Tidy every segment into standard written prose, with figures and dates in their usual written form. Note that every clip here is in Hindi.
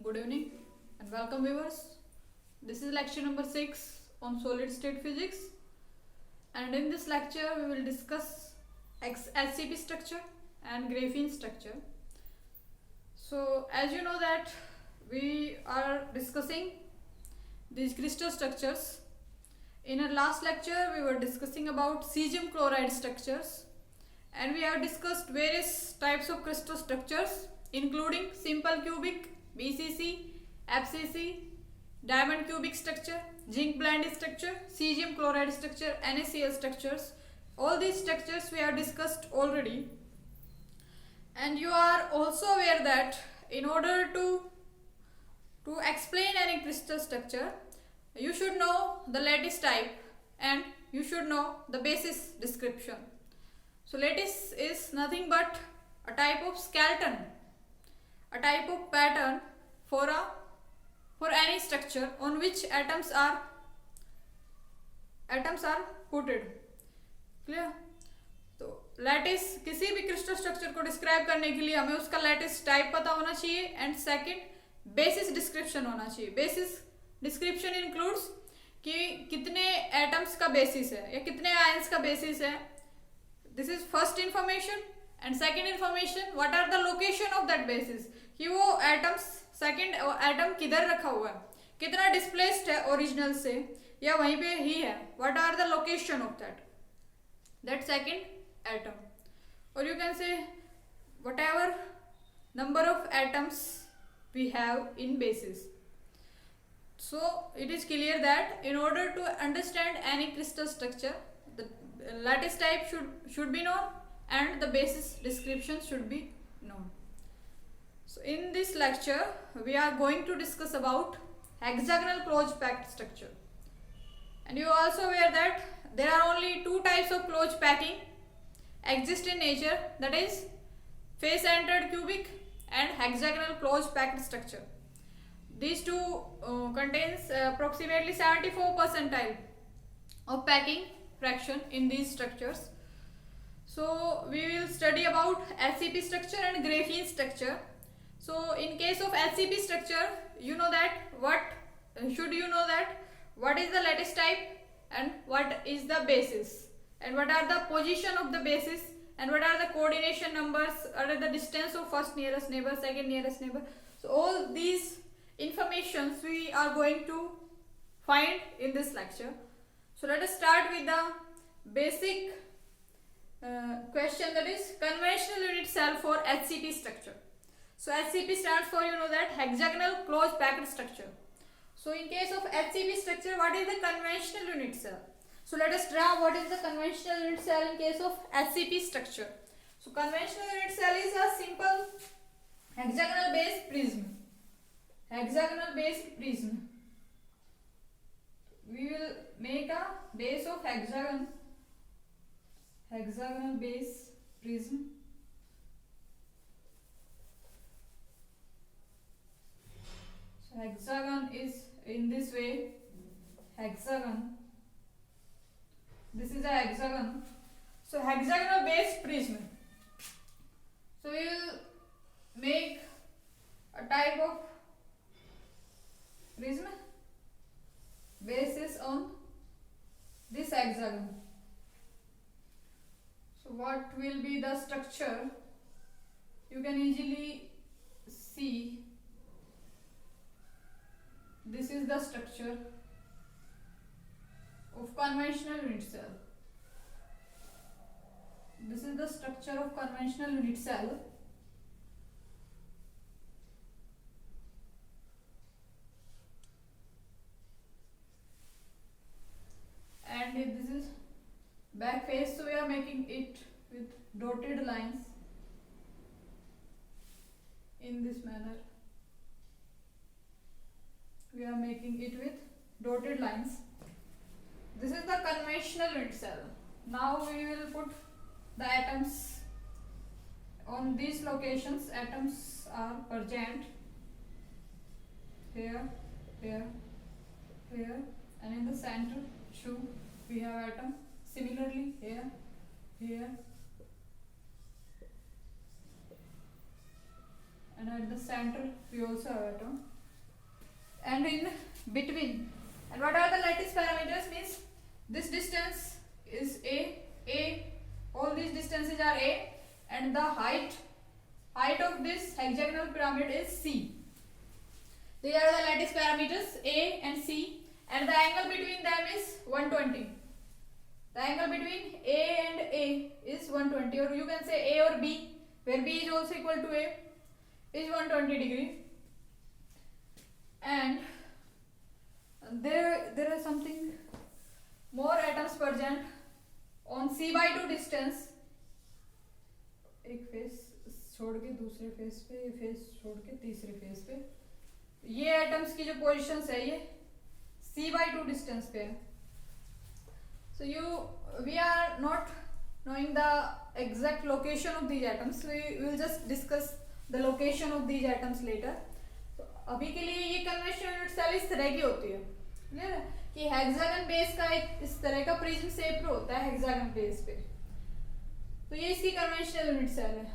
Good evening and welcome viewers. This is lecture number 6 on solid state physics, and in this lecture we will discuss SCP structure and graphene structure. So as you know that we are discussing these crystal structures. In our last lecture we were discussing about cesium chloride structures, and we have discussed various types of crystal structures including simple cubic, BCC, FCC, diamond cubic structure, zinc blende structure, cesium chloride structure, NaCl structures. All these structures we have discussed already, and you are also aware that in order to explain any crystal structure, you should know the lattice type and you should know the basis description. So lattice is nothing but a type of skeleton, a type of pattern for any structure on which atoms are putted. Clear? तो लैटिस किसी भी क्रिस्टल स्ट्रक्चर को डिस्क्राइब करने के लिए हमें उसका लैटिस टाइप पता होना चाहिए एंड सेकंड बेसिस डिस्क्रिप्शन होना चाहिए. बेसिस डिस्क्रिप्शन इंक्लूड्स कि कितने एटम्स का बेसिस है या कितने आयंस का बेसिस है. This is first information. And second information, what are the location of that basis, कि वो एटम्स सेकंड एटम किधर रखा हुआ है, कितना डिस्प्लेस्ड है ओरिजिनल से या वहीं पे ही है. What are the location of that second atom, or you can say whatever number of atoms we have in basis. So it is clear that in order to understand any crystal structure, the lattice type should be known and the basis description should be known. So in this lecture we are going to discuss about hexagonal closed packed structure, and you are also aware that there are only two types of closed packing exist in nature, that is face centered cubic and hexagonal closed packed structure. These two contains approximately 74 percentile of packing fraction in these structures. So we will study about SCP structure and graphene structure. So in case of SCP structure, you know that what is the lattice type and what is the basis, and what are the position of the basis, and what are the coordination numbers, or the distance of first nearest neighbor, second nearest neighbor. So all these informations we are going to find in this lecture. So let us start with the basic question, that is conventional unit cell for HCP structure. So HCP stands for, you know that, hexagonal closed packed structure. So in case of HCP structure, what is the conventional unit cell? So let us draw what is the conventional unit cell in case of SCP structure. So conventional unit cell is a simple hexagonal based prism. Hexagonal based prism. We will make a base of hexagon. Hexagonal base prism. So hexagon is in this way. Hexagon. This is a hexagon. So hexagonal base prism. So we will make a type of prism basis on this hexagon. So what will be the structure? You can easily see. This is the structure of conventional unit cell. This is the structure of conventional unit cell. And if this is back face, so we are making it with dotted lines in this manner. We are making it with dotted lines. This is the conventional unit cell. Now we will put the atoms on these locations. Atoms are present here, here, here, and in the center too we have atom. Similarly here, here, and at the center we also have atom. and in between. And what are the lattice parameters? Means this distance is a, all these distances are a, and the height of this hexagonal pyramid is c. These are the lattice parameters a and c, and the angle between them is 120. The angle between a and a is 120, or you can say a or b, where b is also equal to a, is 120 degree. And there is something more atoms present on c/2 distance. एक फेस छोड़ के दूसरे फेस पे, ये फेस छोड़ के तीसरे फेस पे, ये एटम्स की जो पोजीशंस है ये c/2 डिस्टेंस पे है. So we are not knowing the exact location of these atoms. We will just discuss the location of these atoms later. तो अभी के लिए ये कन्वेंशनल यूनिट सेल इस तरह की होती है, क्लियर है, कि हेक्सागन बेस का एक इस तरह का प्रिज्म शेप होता है हेक्सागन बेस पे. तो ये इसकी कन्वेंशनल यूनिट सेल है.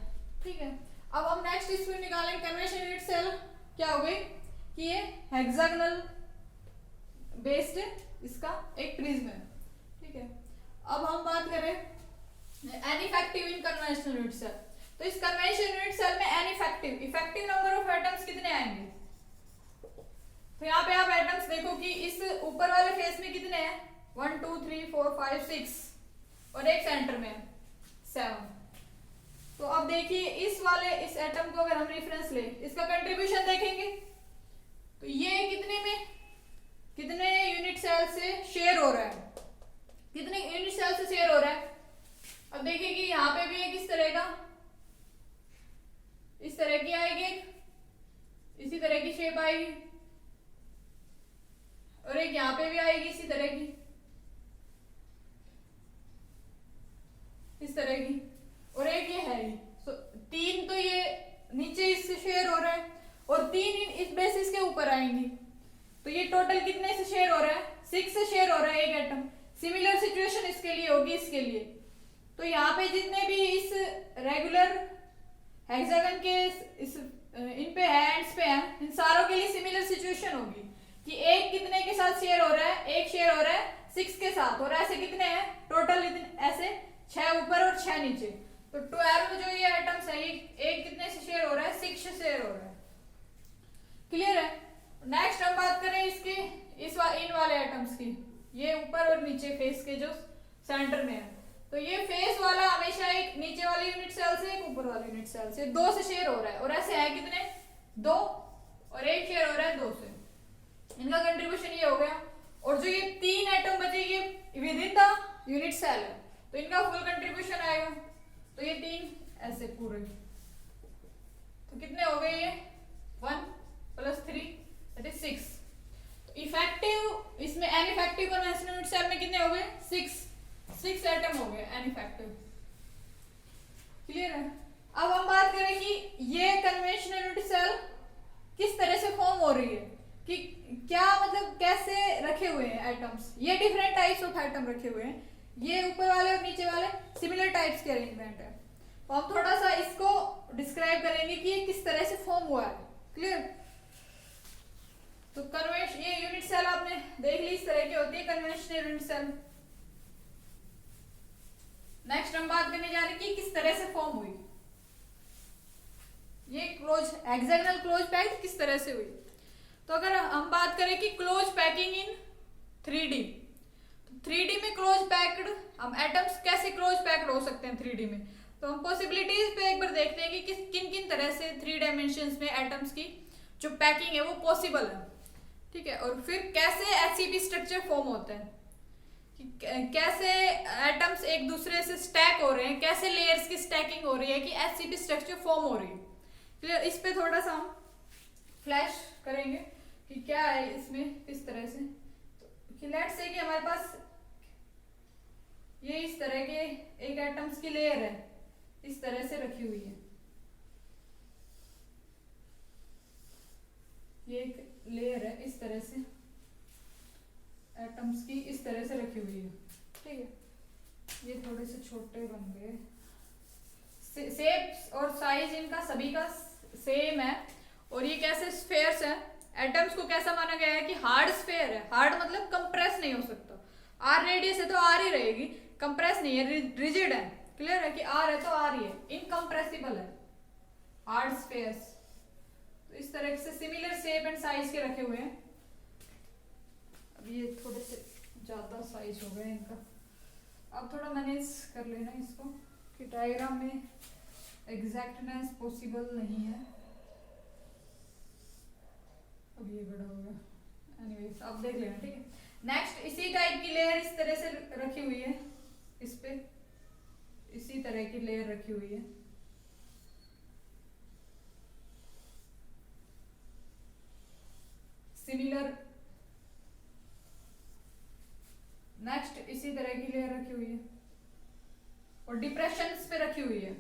ठीक है, अब हम नेक्स्ट इसमें निकालेंगे कन्वेंशनल यूनिट सेल क्या हो गई कि ये हेक्सागनल बेस्ड इसका एक प्रिज्म है. ठीक है, अब हम बात करें एनिफेक्टिव इन कन्वेंशनल यूनिट सेल. तो इस कन्वेंशनल यूनिट सेल में एनिफेक्टिव इफेक्टिव नंबर ऑफ एटम्स कितने आएंगे? तो यहाँ पे आप एटम्स देखो कि इस ऊपर वाले फेस में कितने हैं, 1 2 3 4 5 6, और एक सेंटर में 7. तो अब देखिए इस एटम को अगर हम रेफरेंस ले, इसका कंट्रीब्यूशन देखेंगे तो ये कितने यूनिट सेल से शेयर हो रहा है, कितने यूनिट सेल से शेयर हो रहा है. अब देखिए कि यहाँ पे भी एक इस तरह का, इस तरह की आएगी, इसी तरह की शेप आएगी, और एक यहाँ पे भी आएगी इसी तरह की, इस तरह की, और एक ये है. सो 3 तो ये नीचे इससे शेयर हो रहा है, और 3 इस बेसिस के ऊपर आएंगी. तो ये टोटल कितने से शेयर हो रहा है, 6 से शेयर हो रहा है एक एटम. सिमिलर सिचुएशन इसके लिए होगी, इसके लिए. तो यहाँ पे जितने भी इस रेगुलर हेक्सागन के इन पे एंड्स पे हैं, इन सारों के लिए सिमिलर सिचुएशन होगी कि एक कितने के साथ शेयर हो रहा है, एक शेयर हो रहा है 6 के साथ, और ऐसे कितने हैं टोटल, ऐसे 6 ऊपर और 6 नीचे. तो 12 जो ये एटम्स है, एक कितने से शेयर हो रहा है, 6 से शेयर हो रहा है. क्लियर है. नेक्स्ट हम बात करें इसके इन वाले एटम्स की, ये ऊपर और नीचे फेस के जो सेंटर में है. तो ये फेस वाला हमेशा एक नीचे वाली यूनिट सेल से, एक ऊपर वाली यूनिट सेल से 2 से शेयर हो रहा है, और ऐसे है कितने 2, और एक शेयर हो रहा है 2 से. इनका कंट्रीब्यूशन ये हो गया. और जो ये 3 एटम बचे ये within the unit cell है, तो इनका फुल कंट्रीब्यूशन आएगा. तो ये 3 ऐसे पूरे, तो कितने हो गए ये 1 + 3 दैट इज 6. तो इफेक्टिव इसमें एनिफेक्टिव कन्वेंशनल यूनिट सेल में कितने हो गए 6 एटम हो गए एनिफेक्टिव. क्लियर है. अब हम बात करें कि ये कन्वेंशनल यूनिट सेल किस तरह से फॉर्म हो रही है, कि क्या मतलब कैसे रखे हुए हैं एटम्स. ये डिफरेंट टाइप्स ऑफ एटम रखे हुए हैं, ये ऊपर वाले और नीचे वाले सिमिलर टाइप्स के अरेंजमेंट है. तो हम थोड़ा सा इसको डिस्क्राइब करेंगे कि ये किस तरह से फॉर्म हुआ है. क्लियर. तो कन्वेंशन ये यूनिट सेल आपने देख ली, इस तरह की होती है कन्वेंशनल यूनिट सेल. नेक्स्ट हम बात करने जा रहे हैं कि किस तरह से फॉर्म हुई ये क्लोज हेक्सागोनल क्लोज पैक्ड किस तरह से हुई. तो अगर हम बात करें कि क्लोज पैकिंग इन 3D, तो 3D में क्लोज पैक्ड हम एटम्स कैसे क्लोज पैक्ड हो सकते हैं 3D में. तो हम पॉसिबिलिटीज पे एक बार देखते हैं कि किन किन तरह से 3 डायमेंशंस में एटम्स की जो पैकिंग है वो पॉसिबल है. ठीक है, और फिर कैसे HCP स्ट्रक्चर फॉर्म होता है, कि कैसे एटम्स एक दूसरे से स्टैक हो रहे हैं, कैसे लेयर्स की स्टैकिंग हो रही है कि HCP स्ट्रक्चर फॉर्म हो रही है. क्लियर. इस पे थोड़ा सा हम फ्लैश करेंगे कि क्या है इसमें किस तरह से. तो लेट्स से कि हमारे पास ये इस तरह के एक एटम्स की लेयर है, इस तरह से रखी हुई है. ये एक लेयर है इस तरह से एटम्स की, इस तरह से रखी हुई है. ठीक है, ये थोड़े से छोटे बन गए. शेप और साइज इनका सभी का सेम है, और ये कैसे स्फेयर्स हैं एटम्स को कैसा माना गया है कि हार्ड स्फेयर है। हार्ड मतलब कंप्रेस नहीं हो सकता। आर रेडियस है तो आर ही रहेगी, कंप्रेस नहीं है, रिजिड है। क्लियर है कि आर है तो आर ही है, इनकम्प्रेसिबल है हार्ड स्फेयर्स। तो इस तरह से सिमिलर शेप एंड साइज के रखे हुए हैं। अब ये थोड़े से ज्यादा साइज हो गए इनका, अब थोड़ा मैनेज कर लेना इसको कि डायग्राम में एग्जैक्टनेस पॉसिबल नहीं है। अब ये बड़ा हो गया। एनीवेज आप देख लेना, ठीक है। नेक्स्ट इसी टाइप की लेयर इस तरह से रखी हुई है, इस पे इसी तरह की लेयर रखी हुई है। सिमिलर नेक्स्ट इसी तरह की लेयर रखी हुई है और डिप्रेशंस पे रखी हुई है।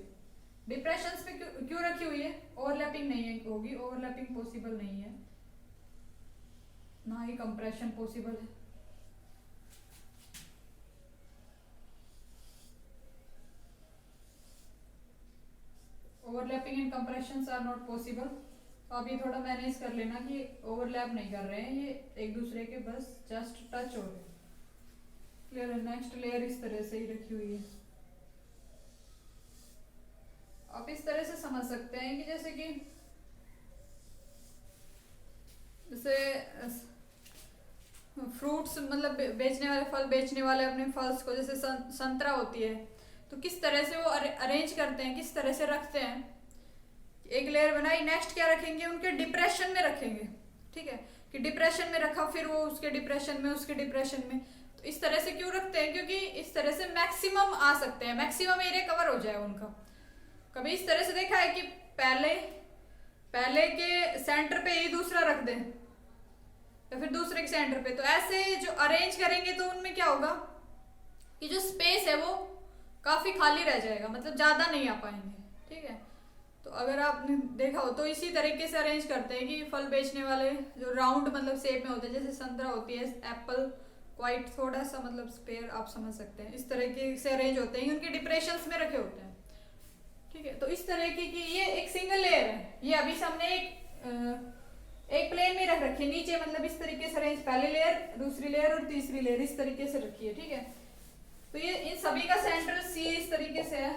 डिप्रेशंस पे क्यों रखी हुई है? ओवरलैपिंग नहीं है, होगी ओवरलैपिंग पॉसिबल नहीं है, ना ही कंप्रेशन पॉसिबल है। Overlapping and compressions are not possible. तो आप ये थोड़ा मैनेज कर लेना कि ओवरलैप नहीं कर रहे हैं, ये एक दूसरे के बस जस्ट टच हो रहे हैं। क्लियर है। नेक्स्ट लेयर इस तरह से ही रखी हुई है। आप इस तरह से समझ सकते हैं कि जैसे फ्रूट्स मतलब बेचने वाले, फल बेचने वाले अपने फल्स को, जैसे संतरा होती है तो किस तरह से वो अरेंज करते हैं, किस तरह से रखते हैं। एक लेयर बनाई, नेक्स्ट क्या रखेंगे, उनके डिप्रेशन में रखेंगे। ठीक है कि डिप्रेशन में रखा, फिर वो उसके डिप्रेशन में, उसके डिप्रेशन में। तो इस तरह से क्यों रखते हैं? क्योंकि इस तरह से मैक्सिमम आ सकते हैं, मैक्सिमम एरिया कवर हो जाए उनका। कभी इस तरह से देखा है कि पहले के सेंटर पे ही दूसरा रख दें या फिर दूसरे के सेंटर पे। तो ऐसे जो अरेंज करेंगे तो उनमें क्या होगा कि जो स्पेस है वो काफी खाली रह जाएगा, मतलब ज्यादा नहीं आ पाएंगे। ठीक है, तो अगर आपने देखा हो तो इसी तरीके से अरेंज करते हैं कि फल बेचने वाले जो राउंड मतलब शेप में होते हैं, जैसे संतरा होती है, एप्पल क्वाइट थोड़ा सा मतलब स्पेयर, आप समझ सकते हैं, इस तरीके से अरेंज होते हैं, उनके डिप्रेशंस में रखे होते हैं। ठीक है, तो इस तरह की ये एक सिंगल लेयर है। ये अभी हमने एक प्लेन में रख रखी है नीचे, मतलब इस तरीके से अरेंज, पहली लेयर, दूसरी लेयर और तीसरी लेयर इस तरीके से रखी है। ठीक है, तो ये इन सभी का सेंटर सी इस तरीके से है,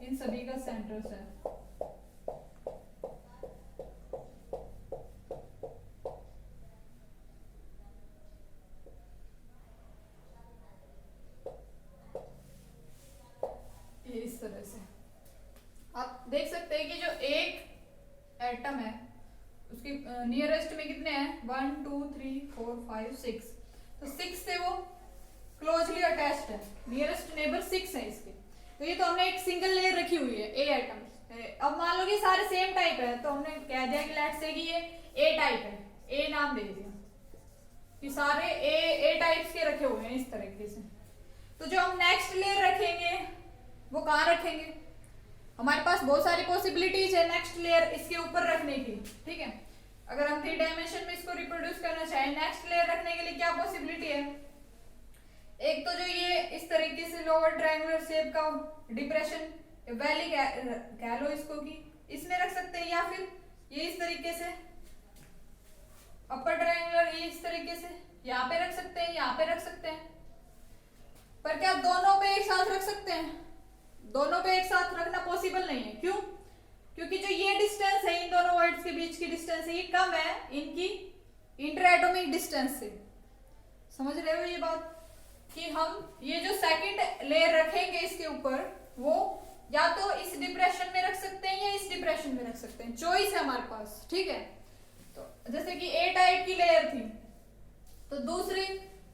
इन सभी का सेंटर है। ये इस तरह से आप देख सकते हैं कि जो एक एटम है उसके नियरेस्ट में कितने हैं, 1 2 3 4 5 6। तो 6 से वो क्लोजली अटैच्ड है, नियरेस्ट नेबर 6 है इसके। तो ये तो हमने एक सिंगल लेयर रखी हुई है ए एटम। अब मान लो कि सारे सेम टाइप है, तो हमने कह दिया कि लेट्स से कि ये ए टाइप है, ए नाम दे दिया कि सारे ए टाइप्स के रखे हुए हैं इस तरीके से। तो जो हम नेक्स्ट लेयर रखेंगे वो कहाँ रखेंगे? हमारे पास बहुत सारी पॉसिबिलिटीज है नेक्स्ट लेयर इसके ऊपर रखने की। ठीक है, अगर हम 3 डायमेंशन में इसको रिप्रोड्यूस करना चाहें, नेक्स्ट लेयर रखने के लिए क्या पॉसिबिलिटी है? एक तो जो ये इस तरीके से लोअर ट्रायंगुलर शेप का डिप्रेशन वैली कह लो इसको, कि इसमें रख सकते हैं, या फिर ये इस तरीके से अपर ट्रायंगुलर, ये इस तरीके से यहाँ पे रख सकते हैं, यहाँ पे रख सकते हैं। पर क्या दोनों पे एक साथ रख सकते हैं? दोनों पे एक साथ रखना पॉसिबल नहीं है। क्यों? क्योंकि जो ये डिस्टेंस है इन दोनों वर्ड्स के बीच की डिस्टेंस है, ये कम है इनकी इंटरएटॉमिक डिस्टेंस से। समझ रहे हो ये बात? कि हम ये जो सेकंड लेयर रखेंगे इसके ऊपर, वो या तो इस डिप्रेशन में रख सकते हैं या इस डिप्रेशन में रख सकते हैं, चॉइस है हमारे पास। ठीक है, तो जैसे कि ए टाइप की लेयर थी, तो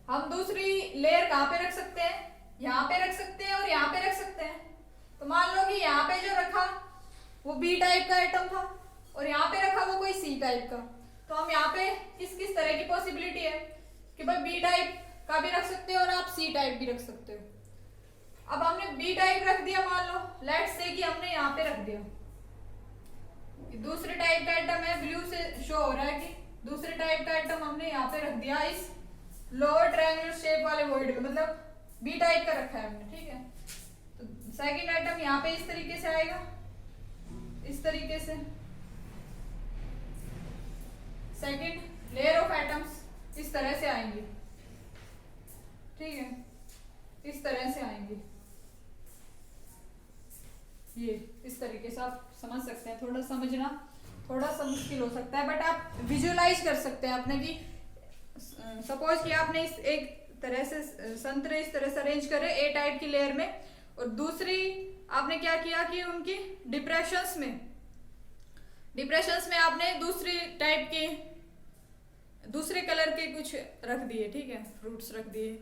हम दूसरी लेयर कहाँ पे रख सकते हैं? यहाँ पे रख सकते हैं और यहाँ पे रख सकते हैं। तो मान लो कि यहाँ पे जो रखा वो बी टाइप का एटम था और यहाँ पे रखा वो कोई सी टाइप का। तो हम यहाँ पे किस तरह की पॉसिबिलिटी है कि भाई बी टाइप का भी रख सकते हो और आप सी टाइप भी रख सकते हो। अब हमने बी टाइप रख दिया, मान लो लेट्स से कि हमने यहाँ पे रख दिया, दूसरे टाइप का एटम है, ब्लू से शो हो रहा है कि दूसरे टाइप का एटम हमने यहाँ पे रख दिया इस लोअर ट्रायंगुलर शेप वाले वॉइड में, मतलब बी टाइप का रखा है हमने। ठीक है, तो सेकंड आइटम यहाँ पे इस तरीके से आएगा, इस तरीके से सेकंड लेयर ऑफ एटम्स इस तरह से आएंगी, ठीक है, इस तरह से आएंगी, ये इस तरीके से आप समझ सकते हैं। थोड़ा समझना थोड़ा सा मुश्किल हो सकता है, बट आप विजुअलाइज कर सकते हैं आपने कि सपोज कि आपने इस एक तरह से संतरे इस तरह से अरेंज करे ए टाइप की लेयर में, और दूसरी आपने क्या किया कि उनकी डिप्रेशंस में आपने दूसरी टाइप के दूसरे कलर के कुछ रख दिए, ठीक है, फ्रूट्स रख दिए,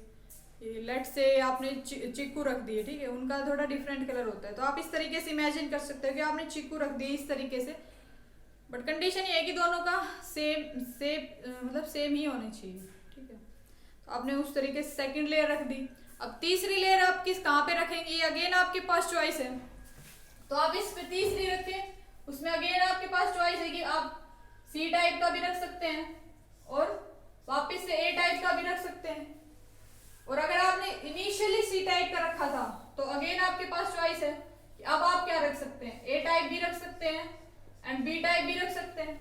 लेट से आपने चीकू रख दिए, ठीक है, उनका थोड़ा डिफरेंट कलर होता है। तो आप इस तरीके से इमेजिन कर सकते हो कि आपने चीकू रख दिए इस तरीके से, बट कंडीशन ये है कि दोनों का मतलब सेम ही होने चाहिए, ठीक है। तो आपने उस तरीके से सेकंड लेयर रख दी। अब तीसरी लेयर आप किस कहाँ पे रखेंगे, अगेन आपके पास चॉइस है, तो आप इस पे तीसरी रखें, उसमें अगेन आपके पास चॉइस है कि आप सी टाइप का भी रख सकते हैं और वापस से ए टाइप का भी रख सकते हैं। और अगर आपने इनिशियली सी टाइप का रखा था तो अगेन आपके पास चॉइस है कि अब आप क्या रख सकते हैं, ए टाइप भी रख सकते हैं एंड बी टाइप भी रख सकते हैं।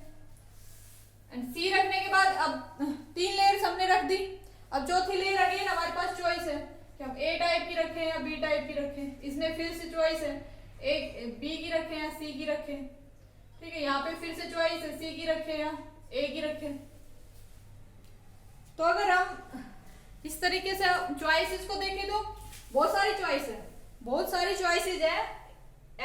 एंड सी रखने के बाद अब 3 लेयर्स हमने रख दी, अब चौथी लेयर अगेन हमारे पास चॉइस है कि हम ए टाइप की रखें या बी टाइप की रखें। इसमें फिर से चॉइस है एक बी की रखें या सी की रखें, ठीक है, यहाँ पे फिर से चॉइस है सी की रखें या ए की रखें। तो अगर हम इस तरीके से चॉइसेस को देखें तो बहुत सारी चॉइसेस है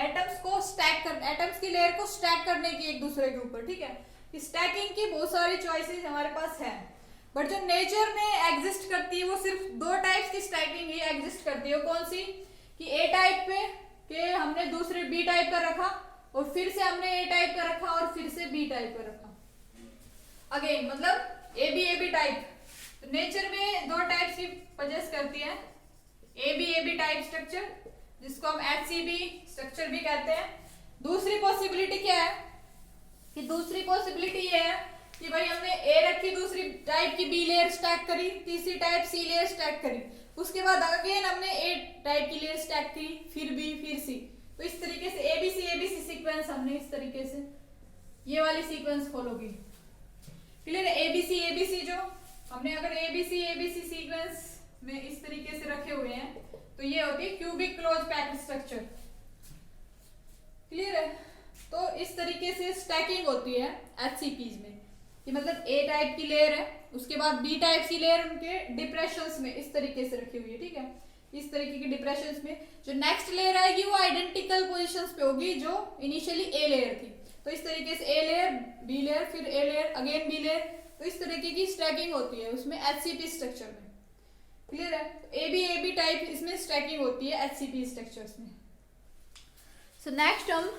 एटम्स को स्टैक कर, एटम्स की लेयर को स्टैक करने की एक दूसरे के ऊपर, ठीक है, स्टैकिंग की बहुत सारी चॉइसेस हमारे पास है। बट जो नेचर में एग्जिस्ट करती है वो सिर्फ 2 टाइप्स की स्टैकिंग ही एग्जिस्ट करती है। कौन सी, कि ए टाइप पे के हमने दूसरे बी टाइप का रखा और फिर से हमने ए टाइप का रखा और फिर से बी टाइप का रखा, अगेन मतलब ए बी टाइप। नेचर में 2 टाइप्स की पजेस करती है, ए बी टाइप स्ट्रक्चर जिसको हम HCB स्ट्रक्चर भी कहते हैं। दूसरी पॉसिबिलिटी क्या है, कि दूसरी पॉसिबिलिटी ये है कि भाई हमने ए रखी, दूसरी टाइप की बी लेयर स्टैक करी, तीसरी टाइप सी लेयर स्टैक करी, उसके बाद अगेन हमने ए टाइप की लेयर स्टैक की, फिर बी फिर सी। तो इस तरीके से एबीसी सीक्वेंस हमने इस तरीके से ये वाली सीक्वेंस फॉलो की। क्लियर है, एबीसी जो हमने अगर एबीसी सीक्वेंस में इस तरीके से रखे हुए हैं तो ये होती है cubic close packed structure. Clear है, तो इस तरीके से स्टैकिंग होती है HCPs में, कि मतलब ए टाइप की लेयर है, उसके बाद बी टाइप की लेयर उनके डिप्रेशंस में इस तरीके से रखी हुई है, ठीक है, इस तरीके के डिप्रेशंस में जो नेक्स्ट लेयर आएगी वो आइडेंटिकल पोजीशंस पे होगी जो इनिशियली ए लेयर थी। तो इस तरीके से ए लेयर बी लेयर फिर A layer again B layer, तो इस तरीके की स्टैकिंग होती है उसमें HCP स्ट्रक्चर में। क्लियर है, ए बी टाइप इसमें स्टैकिंग होती है HCP स्ट्रक्चर्स में। सो नेक्स्ट हम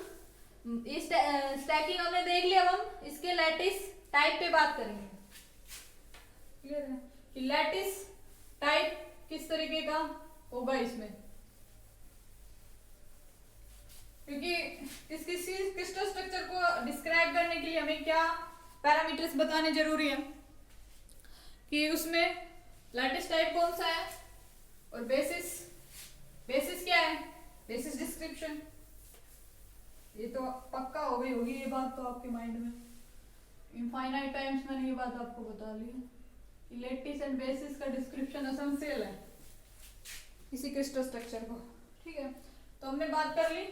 इस स्टैकिंग हमने देख लिया, अब हम इसके लैटिस टाइप पे बात करेंगे। क्लियर है कि लैटिस टाइप किस तरीके का होगा इसमें, क्योंकि किसी क्रिस्टल स्ट्रक्चर को डिस्क्राइब करने के लिए हमें क्या पैरामीटर्स बताने जरूरी है, कि उसमें लैटिस टाइप कौन सा है और बेसिस क्या है, बेसिस डिस्क्रिप्शन। ये तो पक्का हो गई होगी ये बात तो आपके माइंड में, इनफाइनाइट टाइम्स मैंने ये बात आपको बता ली है कि लैटिस एंड बेसिस का डिस्क्रिप्शन एसेंशियल है किसी क्रिस्टल स्ट्रक्चर को, ठीक है। तो हमने बात कर ली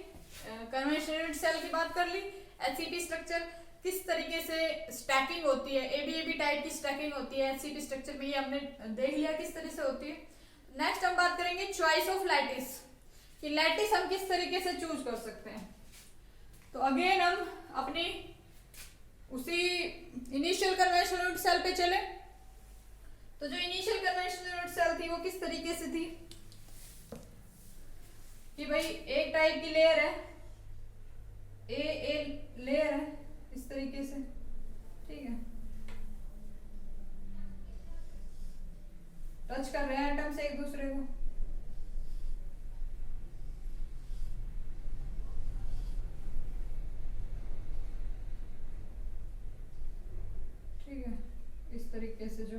कन्वेंशनल यूनिट सेल की बात कर ली, HCP स्ट्रक्चर किस तरीके से स्टैकिंग होती है, ए बी टाइप की स्टैकिंग होती है HCP स्ट्रक्चर में, ये हमने देख लिया किस तरह से होती है। नेक्स्ट हम बात करेंगे चॉइस ऑफ लैटिस, कि लैटिस हम किस तरीके से चूज कर सकते हैं। तो अगेन हम अपनी उसी इनिशियल कन्वेंशनल यूनिट सेल पे चले, तो जो इनिशियल कन्वेंशनल यूनिट सेल थी वो किस तरीके से थी, कि भाई एक टाइप की लेयर है, ए लेयर है इस तरीके से, ठीक है, टच कर रहे हैं एटम से एक दूसरे को, ठीक है, इस तरीके से जो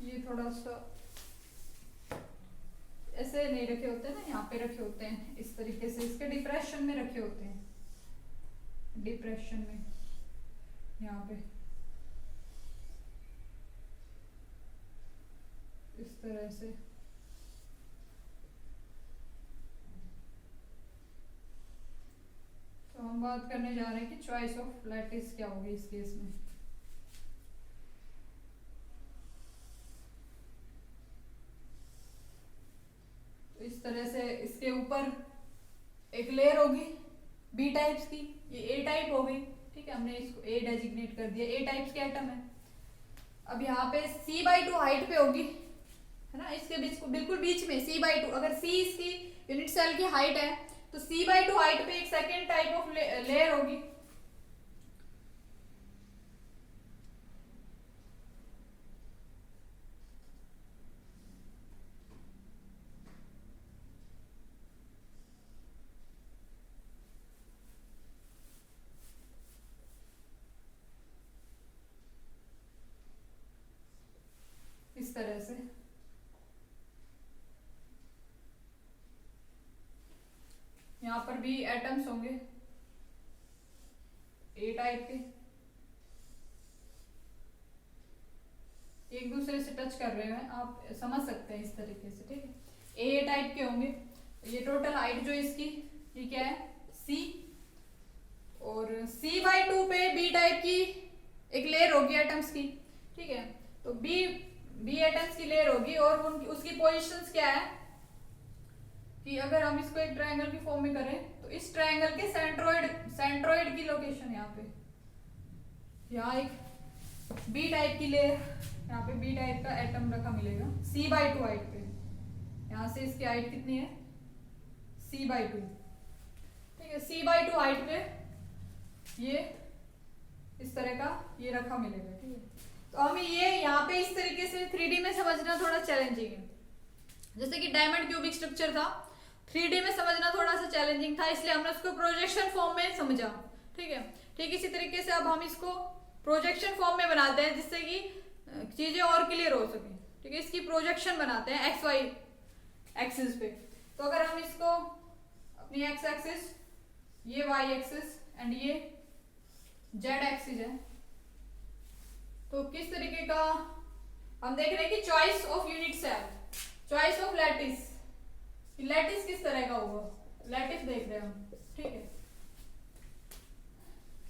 ये थोड़ा सा ऐसे नहीं रखे होते ना, यहाँ पे रखे होते हैं इस तरीके से, इसके डिप्रेशन में रखे होते हैं, डिप्रेशन में यहाँ पे इस तरह से। तो हम बात करने जा रहे हैं कि चॉइस ऑफ लैटिस क्या होगी इस केस में। तो इस तरह से इसके ऊपर एक लेयर होगी बी टाइप्स की, ये ए टाइप हो गई, ठीक है, हमने इसको ए डेजिग्नेट कर दिया, ए टाइप्स के एटम है। अब यहाँ पे c/2 हाइट पे होगी, है ना, इसके बीच बिल्कुल बीच में c/2, अगर c इसकी यूनिट सेल की हाइट है तो c/2 हाइट पे एक सेकेंड टाइप ऑफ लेयर होगी। इस तरह से यहाँ पर भी एटम्स होंगे ए टाइप के, एक दूसरे से टच कर रहे हैं, आप समझ सकते हैं इस तरीके से, ठीक है। ए टाइप के होंगे, ये टोटल हाइट जो इसकी ये क्या है c, और c/2 पे बी टाइप की एक लेयर होगी एटम्स की, ठीक है। तो बी एटम्स की लेयर होगी और उसकी पोजीशंस क्या है कि अगर हम इसको एक ट्रायंगल की फॉर्म में करें तो इस ट्रायंगल के सेंट्रोइड की लोकेशन यहाँ पे, यहाँ एक बी टाइप की लेयर, यहाँ पे बी टाइप का एटम रखा मिलेगा c/2 हाइट पे, यहाँ से इसकी हाइट कितनी है c/2, ठीक है। c/2 हाइट पे ये इस तरह का ये रखा मिलेगा, ठीक है। तो हमें ये यहाँ पे इस तरीके से 3D में समझना थोड़ा चैलेंजिंग है, जैसे कि डायमंड क्यूबिक स्ट्रक्चर था, 3D में समझना थोड़ा सा चैलेंजिंग था, इसलिए हमने उसको प्रोजेक्शन फॉर्म में समझा, ठीक है। ठीक इसी तरीके से अब हम इसको प्रोजेक्शन फॉर्म में बनाते हैं जिससे कि चीजें और क्लियर हो सके, ठीक है। इसकी प्रोजेक्शन बनाते हैं एक्स वाई एक्सिस पे। तो अगर हम इसको अपनी एक्स एक्सिस, ये वाई एक्सिस एंड ये जेड एक्सिस है, तो किस तरीके का हम देख रहे हैं कि choice of unit cell, choice of lattice, lattice किस तरह का होगा, लैटिस देख रहे हैं हम, ठीक है।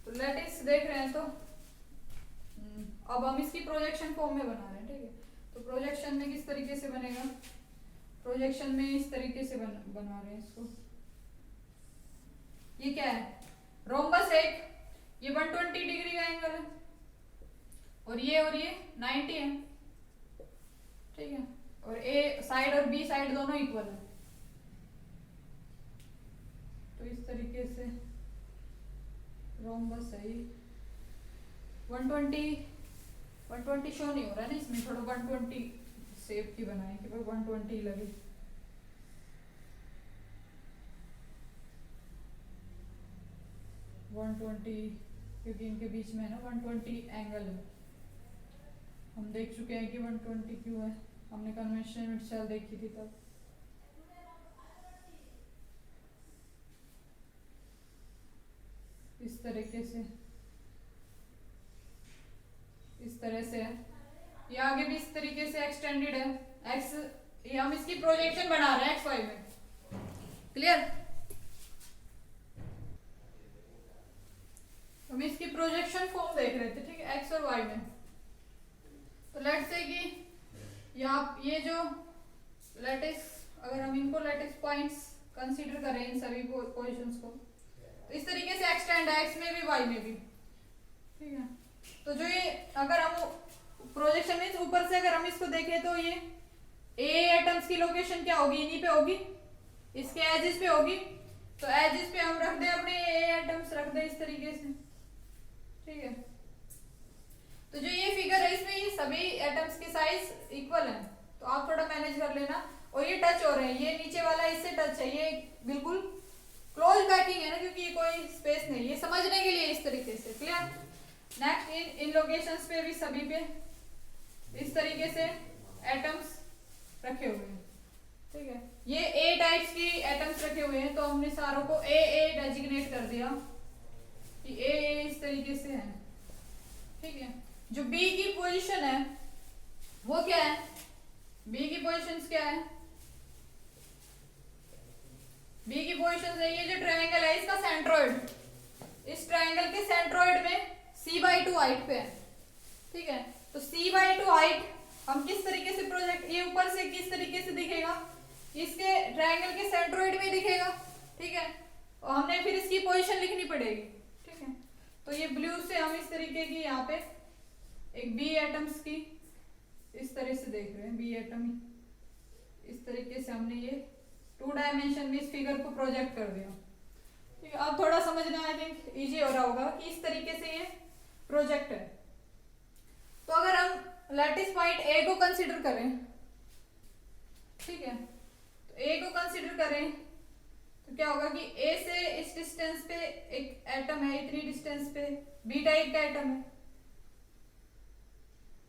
तो लैटिस देख रहे हैं, तो अब हम इसकी प्रोजेक्शन फॉर्म में बना रहे हैं, ठीक है। तो प्रोजेक्शन में किस तरीके से बनेगा, प्रोजेक्शन में इस तरीके से बना रहे हैं इसको। ये क्या है रोम्बस, एक ये 120 डिग्री का एंगल है और ये 90 है, ठीक है। और ए साइड और बी साइड दोनों इक्वल है, तो इस तरीके से रोम्बस है ये 120 शो नहीं हो रहा है ना इसमें, थोड़ा 120 शेप की बनाए कि भाई 120 लगे। क्योंकि इनके बीच में है ना 120 एंगल है, हम देख चुके हैं कि 120 क्यों है, हमने कन्वेंशनल यूनिट सेल देखी थी तब। इस तरीके से, इस तरह से है, ये आगे भी इस तरीके से एक्सटेंडेड है एक्स, ये हम इसकी प्रोजेक्शन बना रहे हैं एक्स वाई में, क्लियर। हम इसकी प्रोजेक्शन फॉर्म देख रहे थे, ठीक है, एक्स और वाई में। तो लेट्स से कि यहाँ ये जो लैटिस, अगर हम इनको लैटिस पॉइंट्स कंसीडर करें इन सभी पोजीशंस को, तो इस तरीके से एक्सटेंड है एक्स में भी वाई में भी, ठीक है। तो जो ये अगर हम प्रोजेक्शन में ऊपर से अगर हम इसको देखें तो ये ए एटम्स की लोकेशन क्या होगी, इन्हीं पे होगी, इसके एजेस पे होगी। तो एजेस पे हम रख दे अपने ए एटम्स रख दे इस तरीके से, ठीक है। तो जो ये फिगर है इसमें ये सभी एटम्स के साइज इक्वल हैं, तो आप थोड़ा मैनेज कर लेना। और ये टच हो रहे हैं, ये नीचे वाला इससे टच है, ये बिल्कुल क्लोज पैकिंग है ना, क्योंकि ये कोई स्पेस नहीं, ये समझने के लिए इस तरीके से, क्लियर। नेक्स्ट इन लोकेशंस पे भी सभी पे इस तरीके से एटम्स रखे हुए हैं, ठीक है। ये ए टाइप्स की एटम्स रखे हुए हैं, तो हमने सारों को ए डेजिग्नेट कर दिया। कि ए इस तरीके से है, ठीक है। जो बी की पोजीशन है वो क्या है, बी की पोजीशन क्या है, बी की पोजीशन है ये जो ट्रायंगल है इसका सेंट्रोइड, इस ट्रायंगल के सेंट्रोइड में c/2 हाइट पे है, ठीक है। तो c/2 हाइट हम किस तरीके से प्रोजेक्ट, ये ऊपर से किस तरीके से दिखेगा, इसके ट्रायंगल के सेंट्रोइड में दिखेगा, ठीक है। और हमने फिर इसकी पोजीशन लिखनी पड़ेगी, ठीक है। तो ये ब्लू से हम इस तरीके की यहाँ पे एक बी एटम्स की इस तरह से देख रहे हैं, बी एटम इस तरीके से हमने ये 2 डायमेंशन में इस फिगर को प्रोजेक्ट कर दिया, ठीक है। अब थोड़ा समझना आई थिंक इजी हो रहा होगा कि इस तरीके से ये प्रोजेक्ट है। तो अगर हम लैटिस पॉइंट ए को कंसीडर करें, ठीक है, तो ए को कंसीडर करें तो क्या होगा कि ए से इस डिस्टेंस पे एक एटम है, इतनी डिस्टेंस पे बी टाइप का एटम है।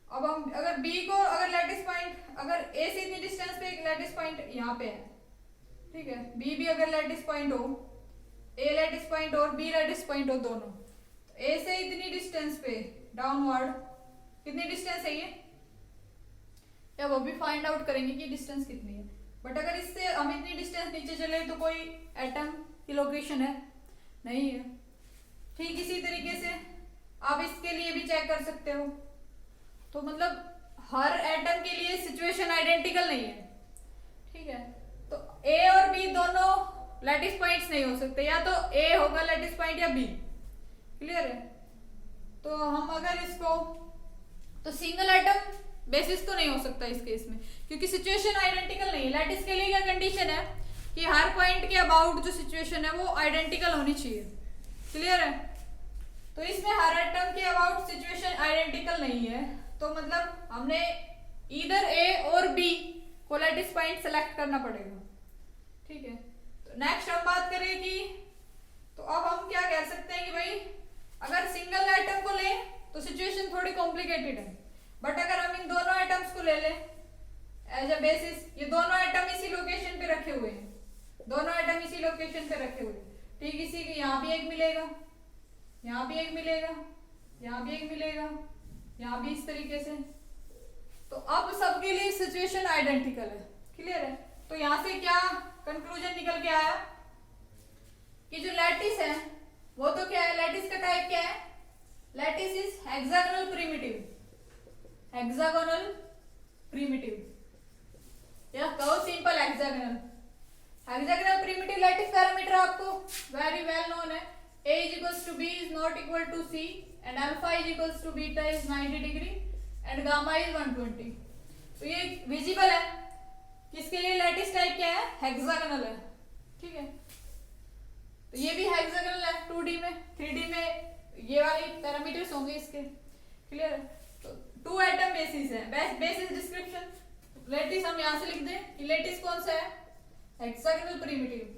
अब हम अगर बी को, अगर लैटिस पॉइंट, अगर ए से इतनी डिस्टेंस पे एक लैटिस पॉइंट यहाँ पे है, ठीक है, बी भी अगर लैटिस पॉइंट हो, ए लैटिस पॉइंट और बी लैटिस पॉइंट हो दोनों, तो ए से इतनी डिस्टेंस पे डाउनवर्ड कितनी डिस्टेंस है ये, या वो भी फाइंड आउट करेंगे कि डिस्टेंस कितनी है। बट अगर इससे हम इतनी डिस्टेंस नीचे चले तो कोई एटम की लोकेशन है नहीं है। ठीक इसी तरीके से आप इसके लिए भी चेक कर सकते हो। तो मतलब हर एटम के लिए सिचुएशन आइडेंटिकल नहीं है, ठीक है। तो ए और बी दोनों लैटिस पॉइंट्स नहीं हो सकते, या तो ए होगा लैटिस पॉइंट या बी, क्लियर है। तो हम अगर इसको, तो सिंगल एटम बेसिस तो नहीं हो सकता इस केस में, क्योंकि सिचुएशन आइडेंटिकल नहीं है। लैटिस के लिए क्या कंडीशन है कि हर पॉइंट के अबाउट जो सिचुएशन है वो आइडेंटिकल होनी चाहिए, क्लियर है। तो इसमें हर एटम के अबाउट सिचुएशन आइडेंटिकल नहीं है, तो मतलब हमने इधर ए और बी को लैटिस पॉइंट सेलेक्ट करना पड़ेगा, ठीक है। तो नेक्स्ट हम बात करें कि, तो अब हम क्या कह सकते हैं कि भाई अगर सिंगल एटम को लें तो सिचुएशन थोड़ी कॉम्प्लिकेटेड है, बट अगर हम इन दोनों एटम्स को ले लें एज अ बेसिस, ये दोनों एटम इसी लोकेशन पे रखे हुए हैं, दोनों एटम इसी लोकेशन पे रखे हुए हैं, ठीक। इसी के यहाँ भी एक मिलेगा, यहाँ भी एक मिलेगा, यहाँ भी एक मिलेगा, यहाँ भी इस तरीके से। तो अब सबके लिए सिचुएशन आइडेंटिकल है, क्लियर है। तो यहाँ से क्या कंक्लूजन निकल के आया कि जो लैटिस है वो तो क्या है, लैटिस का टाइप क्या है, lattice is hexagonal primitive, hexagonal primitive या कहो simple hexagonal. Hexagonal primitive lattice parameter आपको वेरी वेल नोन है, a is equals to b is not equal to c and alpha is equals to beta is 90 degree and gamma is 120। तो ये विजिबल है, किसके लिए लैटिस टाइप क्या है, हेक्सागोनल है, ठीक है। तो ये भी हेक्सागोनल है 2D में, 3D में ये वाले पैरामीटर्स होंगे इसके, क्लियर है। तो 2 एटम बेसिस है, बेसिस डिस्क्रिप्शन लैटिस हम यहाँ से लिख दें कि लैटिस कौन सा है, हेक्सागोनल प्रिमिटिव,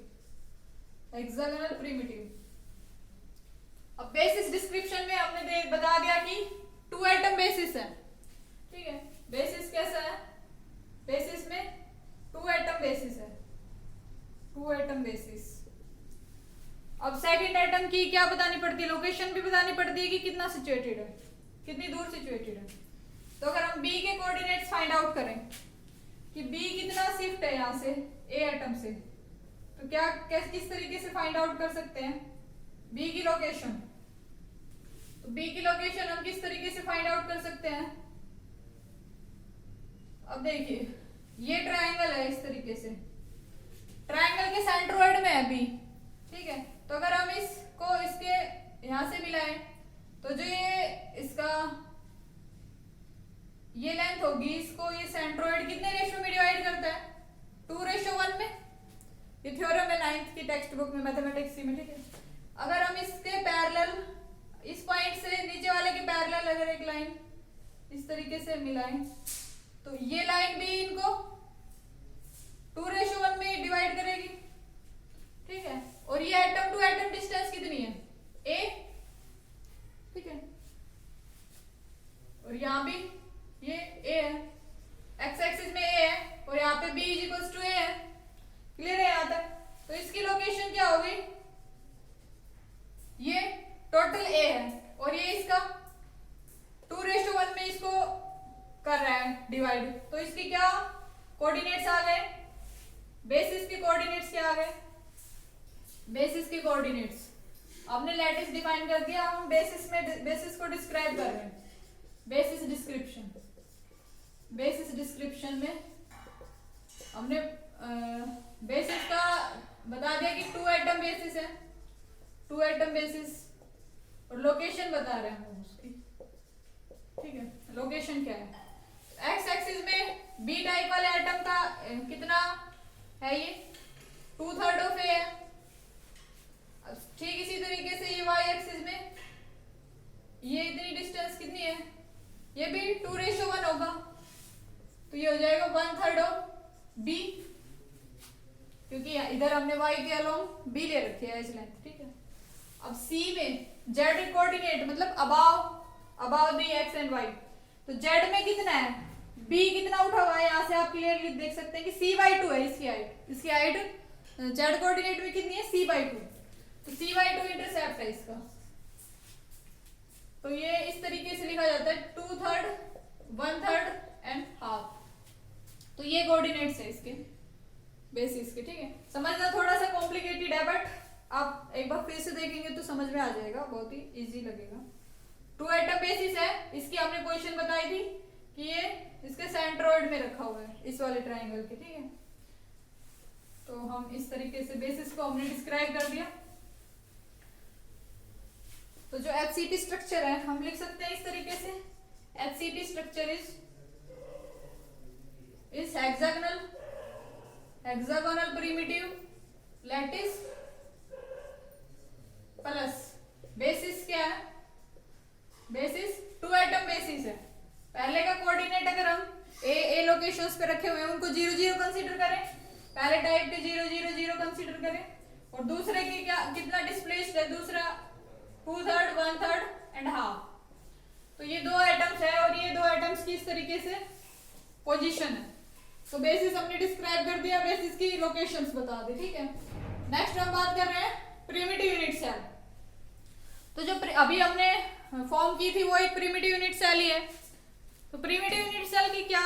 हेक्सागोनल प्रिमिटिव। अब बेसिस डिस्क्रिप्शन में हमने बता दिया कि 2 एटम बेसिस है, ठीक है। बेसिस कैसा है, बेसिस में 2 एटम बेसिस है, 2 एटम बेसिस। अब सेकंड एटम की क्या बतानी पड़ती है, लोकेशन भी बतानी पड़ती है कि कितना सिचुएटेड है, कितनी दूर सिचुएटेड है। तो अगर हम बी के कोऑर्डिनेट्स फाइंड आउट करें कि बी कितना शिफ्ट है यहाँ से ए एटम से, तो क्या किस तरीके से फाइंड आउट कर सकते हैं बी की लोकेशन। तो बी की लोकेशन हम किस तरीके से फाइंड आउट कर सकते हैं, अब देखिए ये ट्रायंगल है, इस तरीके से ट्रायंगल के सेंट्रोइड में है बी, ठीक है। तो अगर हम इसको इसके यहां से मिलाएं तो जो ये इसका ये लेंथ होगी, इसको ये सेंट्रोइड कितने रेशियो में डिवाइड करता है, 2:1 में। ये थ्योरम है 9th की टेक्स्ट बुक में, मैथमेटिक्स में, ठीक है। अगर हम इसके पैरेलल, इस पॉइंट से नीचे वाले के पैरेलल अगर एक लाइन इस तरीके से मिलाएं तो ये लाइन भी इनको 2:1 में डिवाइड करेगी, ठीक है। और ये एटम टू एटम डिस्टेंस कितनी है, a, ठीक है। और यहाँ भी ये a है, x एक्सिस में a है और यहाँ पे b is equals to a है, क्लियर है यहाँ तक। तो इसकी लोकेशन क्या होगी, ये टोटल ए है और ये इसका 2:1 में इसको कर रहा है डिवाइड, तो इसके क्या कोऑर्डिनेट्स आ गए, बेसिस के कोऑर्डिनेट्स क्या आ गए, बेसिस के कोऑर्डिनेट्स हमने लैटिस डिफाइन कर दिया, हम बेसिस में बेसिस को डिस्क्राइब कर रहे हैं, बेसिस डिस्क्रिप्शन, बेसिस डिस्क्रिप्शन में हमने बेसिस का बता दिया कि 2 एटम बेसिस है, 2 एटम बेसिस, और लोकेशन बता रहे हैं हम उसकी, ठीक है, लोकेशन क्या है, एक्स एक्सिस में बी टाइप वाले एटम का कितना है, ये 2/3 ऑफ ए है। ठीक इसी तरीके से ये वाई एक्सिस में ये इतनी डिस्टेंस कितनी है, ये भी 2:1 होगा, तो ये हो जाएगा 1/3 ऑफ बी, क्योंकि इधर हमने y के अलोंग b ले रखी है एज लेंथ, ठीक है। अब c में z कोऑर्डिनेट मतलब above the x and y, तो z में कितना है, b कितना उठा हुआ है, यहाँ से आप क्लियरली देख सकते हैं कि c/2 है इसकी हाइट z कोऑर्डिनेट में कितनी है, c/2, तो c/2 इंटरसेप्ट है इसका, तो ये इस तरीके से लिखा जाता है 2/3, 1/3 एंड हाफ, तो ये कोऑर्डिनेट्स है इसके बेसिस के, ठीक है। समझना थोड़ा सा कॉम्प्लिकेटेड है, बट आप एक बार फिर से देखेंगे तो समझ में आ जाएगा, बहुत ही इजी लगेगा। 2 एटम बेसिस है, इसकी हमने पोजीशन बताई थी कि ये इसके सेंट्रोइड में रखा हुआ है इस वाले ट्राइंगल के, ठीक है। तो हम इस तरीके से बेसिस को हमने डिस्क्राइब कर दिया। तो जो एचसीटी स्ट्रक्चर है हम लिख सकते हैं इस तरीके से, HCT structure is hexagonal primitive lattice plus basis क्या है, बेसिस 2 एटम बेसिस है। पहले का कोऑर्डिनेट अगर हम ए लोकेशंस पे रखे हुए हैं उनको 0 0 कंसीडर करें, पहले टाइप के 0 0 0 कंसीडर करें, और दूसरे की क्या कितना डिस्प्लेस्ड है, दूसरा 2/3, 1/3 एंड हाफ, तो ये 2 एटम्स है और ये 2 एटम्स की इस तरीके से पोजीशन है। तो बेसिस हमने डिस्क्राइब कर दिया, बेसिस की लोकेशंस बता दी, ठीक है। नेक्स्ट हम बात कर रहे हैं प्रिमिटिव यूनिट सेल। तो जो अभी हमने फॉर्म की थी वो एक प्रिमिटिव यूनिट सेल ही है। तो प्रिमिटिव यूनिट सेल की क्या